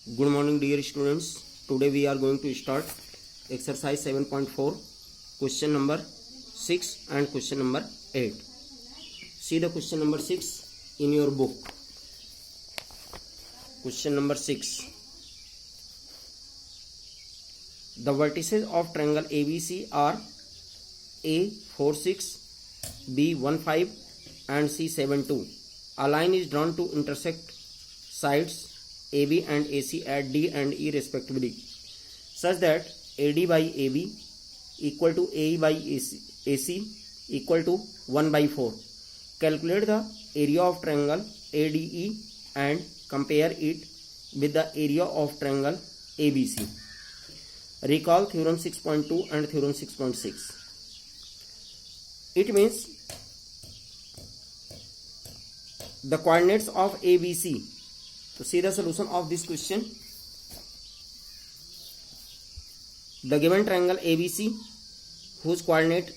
Good morning dear students. Today we are going to start exercise 7.4 question number 6 and question number 8. See the question number 6 in your book. Question number 6. The vertices of triangle ABC are A 4 6, B 1 5 and C 7 2. A line is drawn to intersect sides AB and AC at D and E respectively, such that AD by AB equal to AE by AC equal to 1 by 4. Calculate the area of triangle ADE and compare it with the area of triangle ABC. Recall theorem 6.2 and theorem 6.6. It means the coordinates of ABC. So see the solution of this question. The given triangle ABC whose coordinates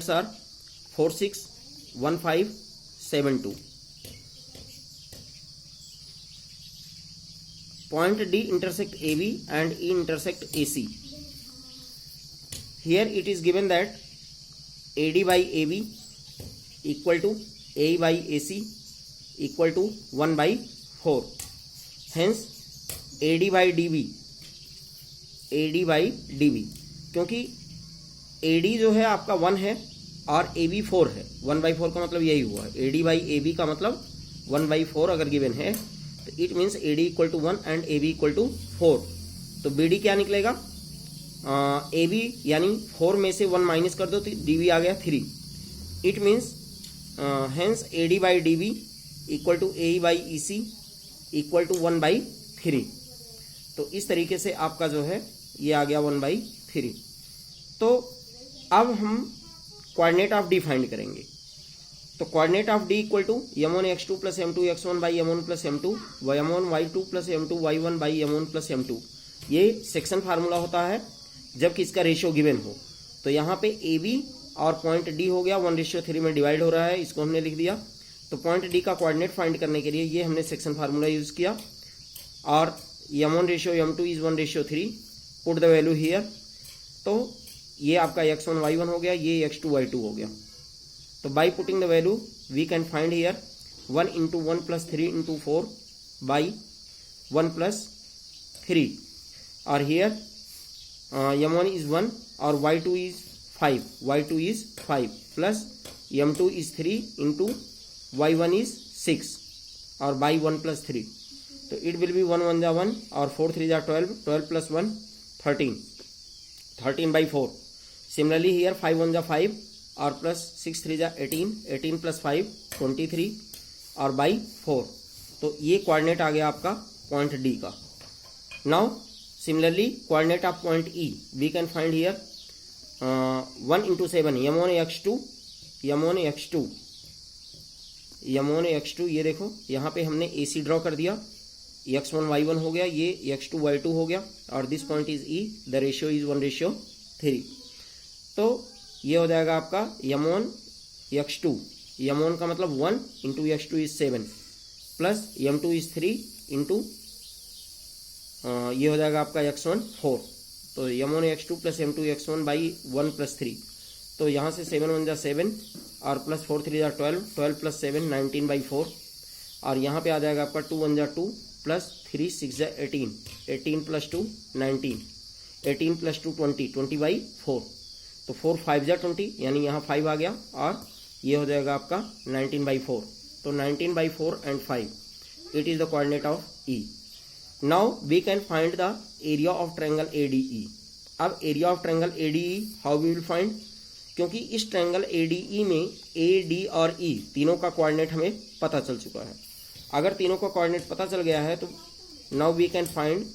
are 4 6 1 5 7 2. Point D intersect AB and E intersect AC. Here it is given that AD by AB equal to AE by AC equal to 1 by 4. Hence AD by DB क्योंकि AD जो है आपका 1 है और AB 4 है. 1 by 4 का मतलब यही हुआ है. AD by AB का मतलब 1 by 4 अगर गिवन है तो it means AD equal to 1 and AB equal to 4. तो BD क्या निकलेगा? AB यानी 4 में से 1 माइनस कर दो तो DB आ गया 3. It means hence AD by DB equal to AE by EC equal to 1 by 3. तो इस तरीके से आपका जो है ये आ गया 1 by 3. तो अब हम कोऑर्डिनेट ऑफ डी फाइंड करेंगे. तो coordinate of D equal to m1 x2 plus m2 x1 by m1 plus m2 m1 y2 plus m2 y1 by m1 plus m2. ये सेक्शन फार्मूला होता है जबकि इसका रेशियो गिवन हो. तो यहाँ पे AB और पॉइंट D हो गया 1:3 में डिवाइड हो रहा है, इसको हमने लिख दिया. तो पॉइंट D का कोऑर्डिनेट फाइंड करने के लिए ये हमने सेक्शन फार्मूला यूज किया. और m1 ratio m2 is 1:3. Put the value here. तो ये आपका x1 y1 हो गया, ये x2 y2 हो गया. तो by putting the value we can find here 1 into 1 plus 3 into 4 by 1 plus 3. और हियर m1 इज 1 और y2 is 5 plus m2 is 3 into y1 is 6 और बाई 1 प्लस 3. तो इट विल बी 1 1 जा 1 और 4 3 जा 12 प्लस 1 13 बाई 4. सिमिलरली हियर 5 1 जा 5 और plus 6 3 जा 18 प्लस 5 23 और बाई 4. तो ये कोऑर्डिनेट आ गया आपका पॉइंट डी का. Now similarly coordinate of point E V can find here 1 into 7 m1 x2. ये देखो यहाँ पे हमने AC ड्रॉ कर दिया. x1 y1 हो गया, ये x2 y2 हो गया और this point is E. The ratio is 1:3. तो ये हो जाएगा आपका m1 x2. m1 का मतलब 1 into x2 is 7 plus m2 is 3 into ये हो जाएगा आपका x1 4. तो m1 x2 plus m2 x1 by 1 plus 3. तो यहाँ से 7 1 जा 7 और प्लस 4 3 जा 12 प्लस 7 19 बाई 4. और यहाँ पे आ जाएगा आपका 2 1 जा 2 प्लस 3 6 जा 18 प्लस 2 19 18 प्लस 2 20 बाई 4. तो 4 5 जा 20 यानी यहाँ 5 आ गया और ये हो जाएगा आपका 19 बाई 4. तो 19 by 4 and 5 it is the coordinate of E. Now we can find the area of triangle ADE. अब area of triangle ADE how we will find? क्योंकि इस ट्रायंगल ADE में AD और E तीनों का कोऑर्डिनेट हमें पता चल चुका है. अगर तीनों का कोऑर्डिनेट पता चल गया है तो now we can find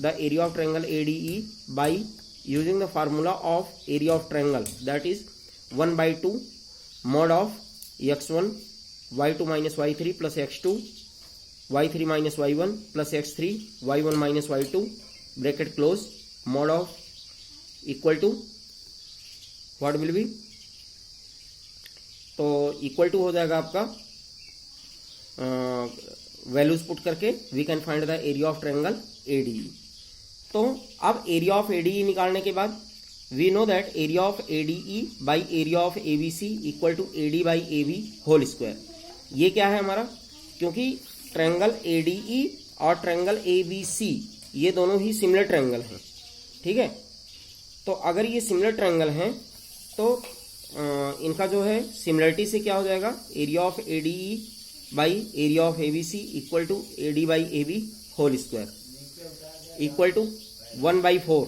the area of triangle ADE by using the formula of area of triangle, that is 1/2 mod of x1 y2 minus y3 plus x2 y3 minus y1 plus x3 y1 minus y2 bracket close mod of equal to what will be, तो equal to हो जाएगा आपका values put करके we can find the area of triangle ADE. तो अब area of ADE निकालने के बाद we know that area of ADE by area of ABC equal to AD by AB whole square. ये क्या है हमारा, क्योंकि ट्रायंगल एडीई और ट्रायंगल एबीसी ये दोनों ही सिमिलर ट्रायंगल हैं, ठीक है। तो अगर ये सिमिलर ट्रायंगल हैं तो इनका जो है सिमिलरिटी से क्या हो जाएगा, area of ADE by area of ABC equal to AD by AB whole square equal to 1/4,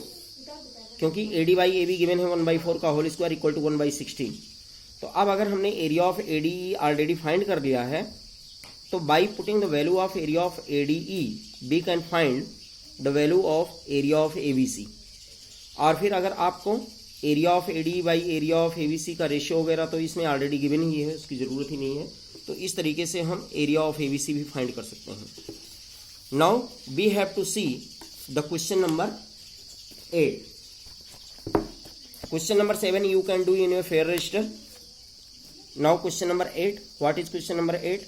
क्योंकि एडी बाई एबी गिवन है 1/4 का होल स्क्वायर इक्वल टू 1/16। तो अब अगर हमने area of ADE already find कर लिया है, तो by putting the value of area of ADE we can find the value of area of ABC. और फिर अगर आपको area of ADE by area of ABC का रेशियो वगैरह तो इसमें ऑलरेडी गिवन ही है, उसकी ज़रूरत ही नहीं है। तो इस तरीके से हम एरिया ऑफ एबीसी भी फाइंड कर सकते हैं। Now we have to see the question number 8। Question number 7 you can do in your fair register. Now question number 8. What is question number 8?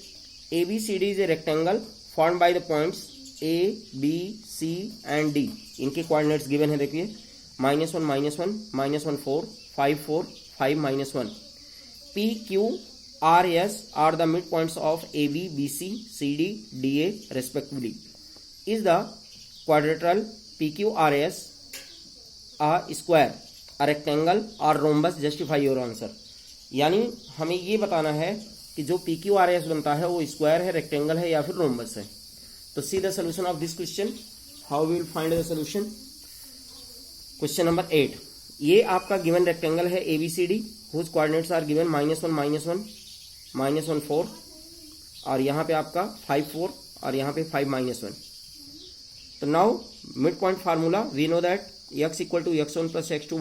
ABCD is a rectangle formed by the points A, B, C and D. इनके coordinates given है, देखिए -1 -1 -1 4 5 4 5 -1. P, Q, R, S are the midpoints of AB, BC, CD, DA respectively. Is the quadrilateral PQRS a square, a rectangle or rhombus? Justify your answer. यानी हमें ये बताना है कि जो PQRS बनता है वो स्क्वायर है, रेक्टेंगल है या फिर रोम्बस है। तो see the solution of this question, how we will find the solution. Question number 8, ये आपका गिवन रेक्टेंगल है ABCD whose coordinates are given -1 -1 -1 4 और यहाँ पे आपका 5 4 और यहाँ पे 5 -1। तो now mid point formula we know that x equal to x1 plus x2